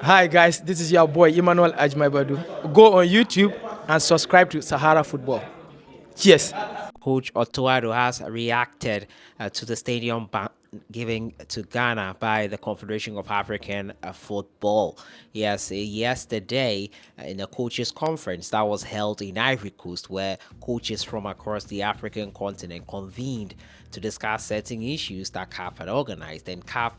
Hi guys, this is your boy Emmanuel Ajmaibadu. Go on YouTube and subscribe to Sahara Football. Cheers. Coach Otto Addo has reacted to the stadium ban given to Ghana by the Confederation of African Football. Yes, yesterday in a coaches conference that was held in Ivory Coast, where coaches from across the African continent convened to discuss certain issues that CAF had organized, and CAF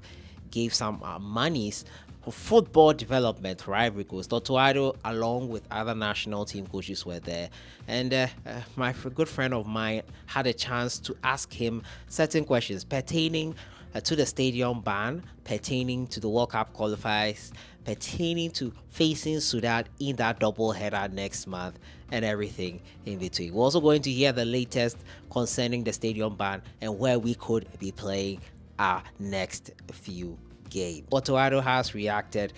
gave some monies for football development for Ivory Coast. Otto Addo, along with other national team coaches, were there, and my good friend of mine had a chance to ask him certain questions pertaining to the stadium ban, pertaining to the World Cup qualifiers, pertaining to facing Sudan in that double header next month, and everything in between. We're also going to hear the latest concerning the stadium ban and where we could be playing our next few game. Otto Addo has reacted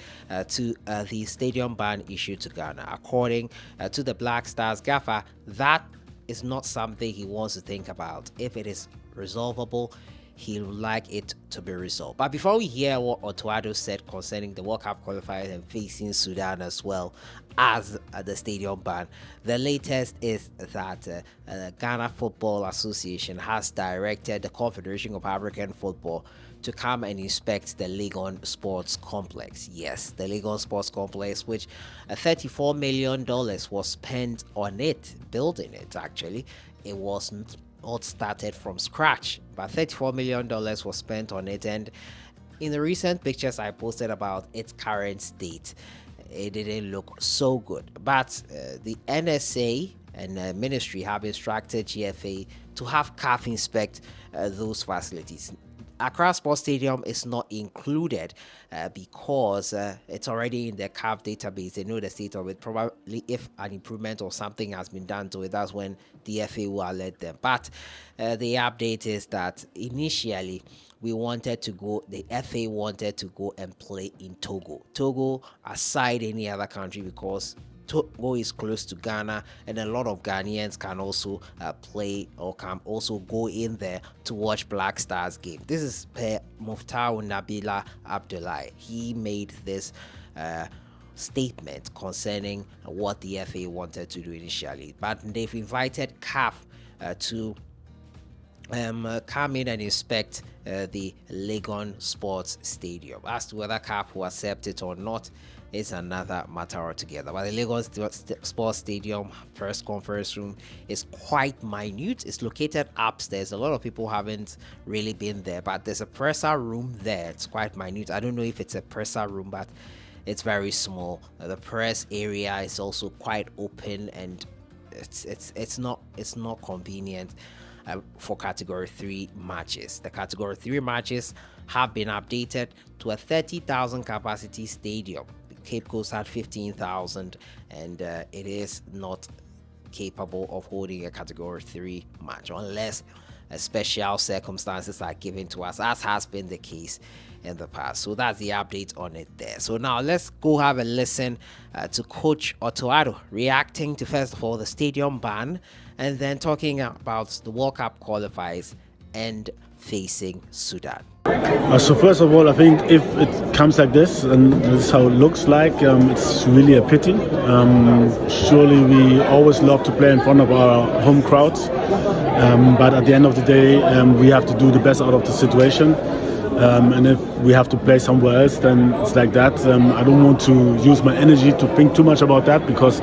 to the stadium ban issue to Ghana. According to the Black Stars gaffer, that is not something he wants to think about. If it is resolvable, he would like it to be resolved. But before we hear what Otto Addo said concerning the World Cup qualifiers and facing Sudan as well as the stadium ban, the latest is that Ghana Football Association has directed the Confederation of African Football to come and inspect the Legon Sports Complex. Yes, the Legon Sports Complex, which $34 million was spent on it, building it actually. It wasn't all started from scratch, but $34 million was spent on it, and in the recent pictures I posted about its current state, it didn't look so good. But the NSA and ministry have instructed GFA to have CAF inspect those facilities. Accra Sports Stadium is not included because it's already in the CAF database. They know the state of it. Probably if an improvement or something has been done to it, that's when the FA will alert them. But the update is that initially the FA wanted to go and play in Togo. Togo aside any other country, because Togo is close to Ghana, and a lot of Ghanaians can also play or can also go in there to watch Black Stars game. This is per Muftau Nabila Abdullahi. He made this statement concerning what the FA wanted to do initially, but they've invited CAF to come in and inspect the Legon Sports Stadium. As to whether CAF will accept it or not is another matter altogether. But the Legon Sports Stadium first conference room is quite minute. It's located upstairs. A lot of people haven't really been there, but there's a presser room there. It's quite minute. I don't know if it's a presser room, but it's very small. The press area is also quite open, and it's not convenient for Category 3 matches. The Category 3 matches have been updated to a 30,000 capacity stadium. Cape Coast had 15,000, and it is not capable of holding a Category 3 match unless special circumstances are given to us, as has been the case in the past. So that's the update on it there. So now let's go have a listen to Coach Otto Addo reacting to, first of all, the stadium ban, and then talking about the World Cup qualifiers and facing Sudan. So first of all, I think if it comes like this, and this is how it looks like, it's really a pity. Surely we always love to play in front of our home crowds, but at the end of the day, we have to do the best out of the situation. And if we have to play somewhere else, then it's like that. I don't want to use my energy to think too much about that, because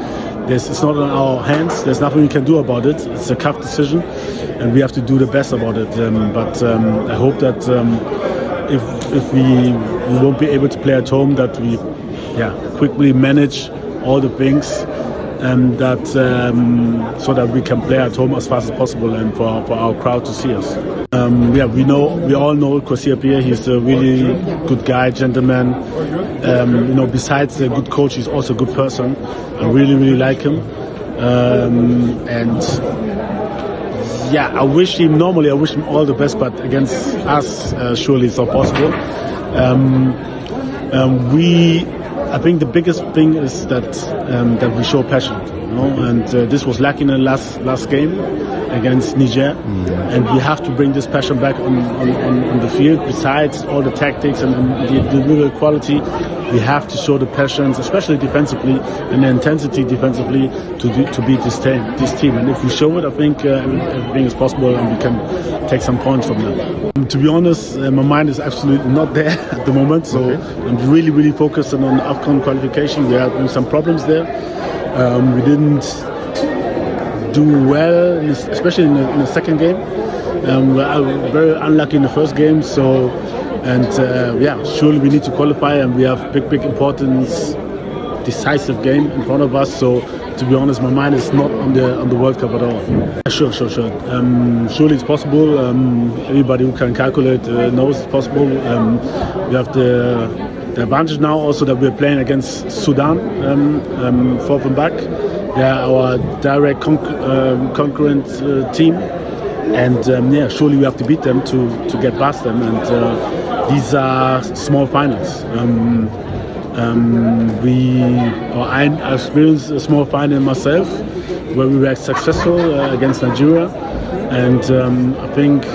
it's not in our hands. There's nothing we can do about it. It's a CAF decision, and we have to do the best about it. But I hope that if we won't be able to play at home, that we quickly manage all the things, and that so that we can play at home as fast as possible, and for our crowd to see us. We all know Kossia Pierre. He's a really good guy, gentleman. Besides a good coach, he's also a good person. I really like him. I wish him all the best, but against us, surely it's not possible. I think the biggest thing is that we show passion. And this was lacking in the last game against Niger, and we have to bring this passion back on the field. Besides all the tactics and the individual quality, we have to show the passions, especially defensively, and the intensity defensively to beat this team. And if we show it, I think everything is possible, and we can take some points from them. To be honest, my mind is absolutely not there at the moment, so I'm really focused on the AFCON qualification. We are having some problems there. We didn't do well, especially in the second game. We were very unlucky in the first game. So, surely we need to qualify, and we have big important, decisive game in front of us. So, to be honest, my mind is not on the World Cup at all. Sure. Surely it's possible. Anybody who can calculate knows it's possible. We have the advantage now also that we're playing against Sudan, forth and back. They are our direct concurrent team, and surely we have to beat them to get past them. And these are small finals. I experienced a small final myself where we were successful against Nigeria, and I think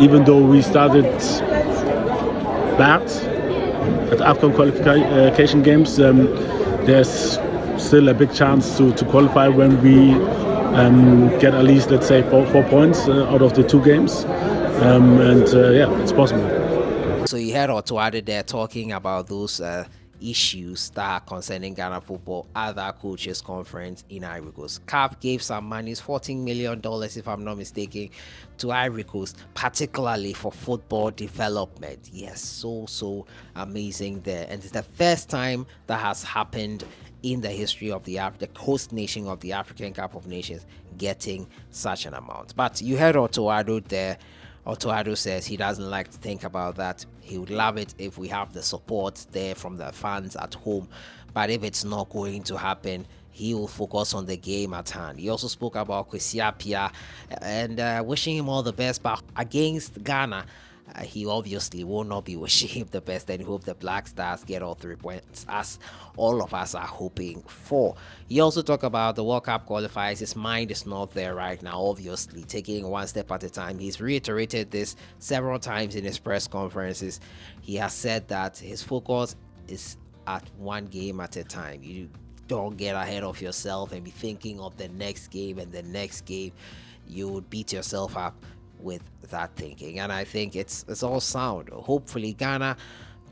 even though we started bad at AFCON qualification games, there's still a big chance to qualify when we get at least, let's say, four points out of the two games. It's possible. So you heard Otto Addo there talking about those issues that are concerning Ghana football at that coaches conference in Ivory Coast. CAF gave some money, $14 million if I'm not mistaken, to Ivory Coast, particularly for football development. Yes, so amazing there. And it's the first time that has happened in the history of the host nation of the African Cup of Nations getting such an amount. But you heard Otto Addo there. Otto Addo says he doesn't like to think about that. He would love it if we have the support there from the fans at home. But if it's not going to happen, he will focus on the game at hand. He also spoke about Kwesi Appiah and wishing him all the best. But against Ghana, he obviously will not be wishing him the best, and hope the Black Stars get all 3 points, as all of us are hoping for. He also talked about the World Cup qualifiers. His mind is not there right now, obviously, taking one step at a time. He's reiterated this several times in his press conferences. He has said that his focus is at one game at a time. You don't get ahead of yourself and be thinking of the next game and the next game. You would beat yourself up with that thinking, and I think it's all sound. Hopefully Ghana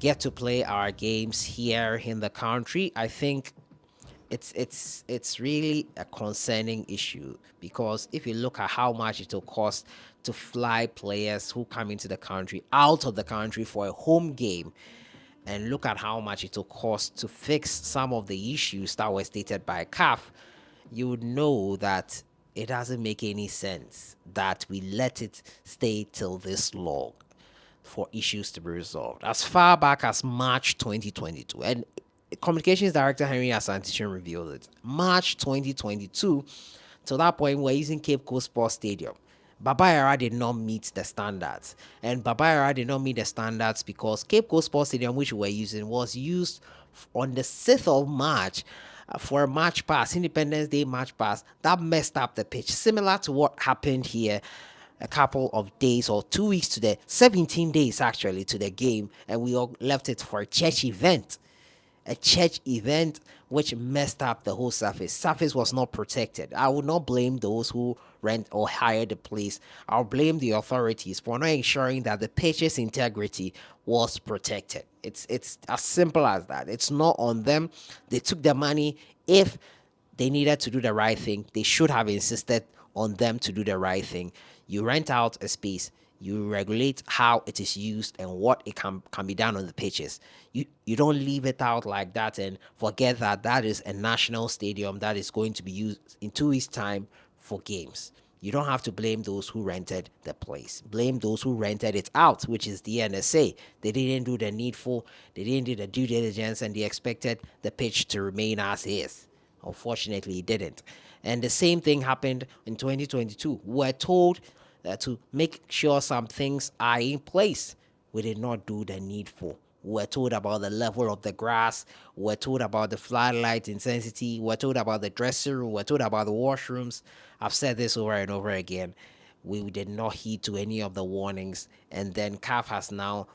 get to play our games here in the country. I think it's really a concerning issue, because if you look at how much it will cost to fly players who come into the country out of the country for a home game, and look at how much it will cost to fix some of the issues that were stated by CAF, you would know that it doesn't make any sense that we let it stay till this long for issues to be resolved. As far back as March 2022, and Communications Director Henry Asantichin revealed it, March 2022, to that point we're using Cape Coast Sports Stadium. Baba Yara did not meet the standards. And Baba Yara did not meet the standards because Cape Coast Sports Stadium, which we were using, was used on the 6th of March for a match pass, Independence Day match pass, that messed up the pitch. Similar to what happened here a couple of days or 2 weeks to the 17 days actually to the game, and we all left it for a church event. A church event which messed up the whole surface. Surface was not protected. I would not blame those who rent or hire the place. I'll blame the authorities for not ensuring that the pitch's integrity was protected. It's as simple as that. It's not on them. They took the money. If they needed to do the right thing, they should have insisted on them to do the right thing. You rent out a space, you regulate how it is used and what it can be done on the pitches. You don't leave it out like that and forget that that is a national stadium that is going to be used in 2 weeks' time for games. You don't have to blame those who rented the place. Blame those who rented it out, which is the NSA. They didn't do the needful, they didn't do the due diligence, and they expected the pitch to remain as is. Unfortunately, it didn't. And the same thing happened in 2022. We're told to make sure some things are in place. We did not do the needful. We're told about the level of the grass. We're told about the floodlight intensity. We're told about the dressing room. We're told about the washrooms. I've said this over and over again. We did not heed to any of the warnings. And then CAF has now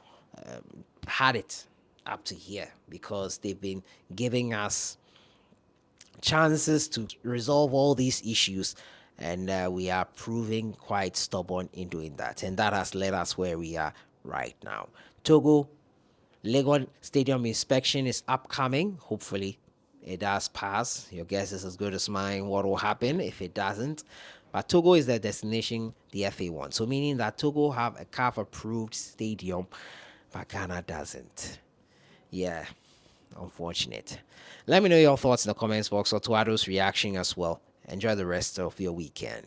had it up to here because they've been giving us chances to resolve all these issues, and we are proving quite stubborn in doing that, and that has led us where we are right now. Togo Legon Stadium inspection is upcoming. Hopefully it does pass. Your guess is as good as mine what will happen if it doesn't. But Togo is the destination the FA wants, so meaning that Togo have a CAF approved stadium, but Ghana doesn't. Yeah, unfortunate. Let me know your thoughts in the comments box or Otto Addo's reaction as well. Enjoy the rest of your weekend.